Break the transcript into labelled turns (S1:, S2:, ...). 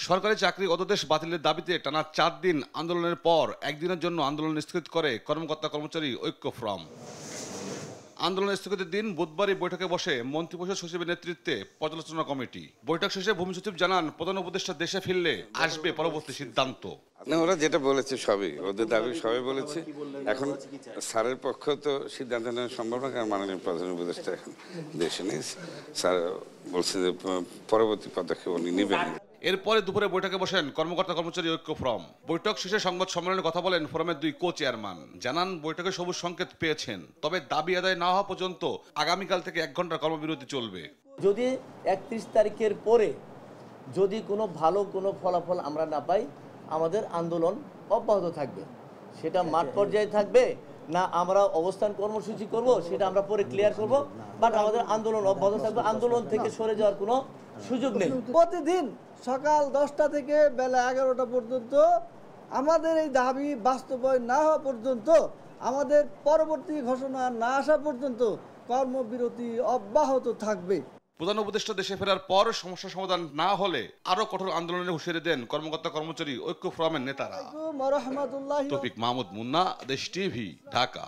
S1: সরকারি চাকরি অধ্যাদেশ বাতিলের দাবিতে টানা ৪ দিন আন্দোলনের পর একদিনের জন্য আন্দোলন স্থগিত করে কর্মকর্তা কর্মচারী ঐক্য ফোরাম। আন্দোলন স্থগিতের দিন বুধবারই বৈঠকে বসে মন্ত্রিপরিষদ সচিবের নেতৃত্বে পর্যালোচনা কমিটি। বৈঠক শেষে ভূমি সচিব জানান, প্রধান উপদেষ্টা দেশে ফিরলে আসবে পরবর্তী সিদ্ধান্ত।
S2: না, ওরা যেটা বলেছে সবই ওদের দাবি, সবাই বলেছে। এখন স্যারের পক্ষ তো সিদ্ধান্ত নেওয়া সম্ভব না, কারণ মাননীয় প্রধান উপদেষ্টা এখন দেশে নেই। স্যার বলছে যে পরবর্তী পদক্ষেপ উনি নেবেন।
S1: এরপরে দুপুরে বৈঠকে বসেন কর্মকর্তা কর্মচারী ঐক্য ফোরাম। বৈঠক শেষে সংবাদ সম্মেলনে কথা বলেন ফোরামের 2 কো-চেয়ারম্যান। জানান, বৈঠকে সবুজ সংকেত পেয়েছেন, তবে দাবি আদায় না হওয়া পর্যন্ত আগামীকাল থেকে 1 ঘন্টার কর্মবিরতি চলবে।
S3: যদি 31 তারিখের পরে যদি কোনো ভালো কোনো ফলাফল আমরা না পাই, আমাদের আন্দোলন অব্যাহত থাকবে। সেটা মাঠ পর্যায়ে থাকবে না আমরা অবস্থান কর্মসূচি করব, সেটা আমরা পরে ক্লিয়ার করব, বাট আমাদের আন্দোলন অব্যাহত থাকবে। আন্দোলন থেকে সরে যাওয়ার কোনো সুযোগ নেই।
S4: প্রতিদিন সকাল 10টা থেকে বেলা 11টা পর্যন্ত আমাদের এই দাবি বাস্তবায়ন না হওয়া পর্যন্ত, আমাদের পরবর্তী ঘোষণা না আসা পর্যন্ত কর্মবিরতি অব্যাহত থাকবে।
S1: প্রধান উপদেষ্টা দেশে ফেরার পর সমস্যা সমাধান না হলে আরো কঠোর আন্দোলনের হুঁশিয়ারি দেন কর্মকর্তা কর্মচারী ঐক্য ফোরামের নেতারা।
S4: রহমতুল্লাহ।
S1: তৌফিক মাহমুদ মুন্না, দেশ টিভি, ঢাকা।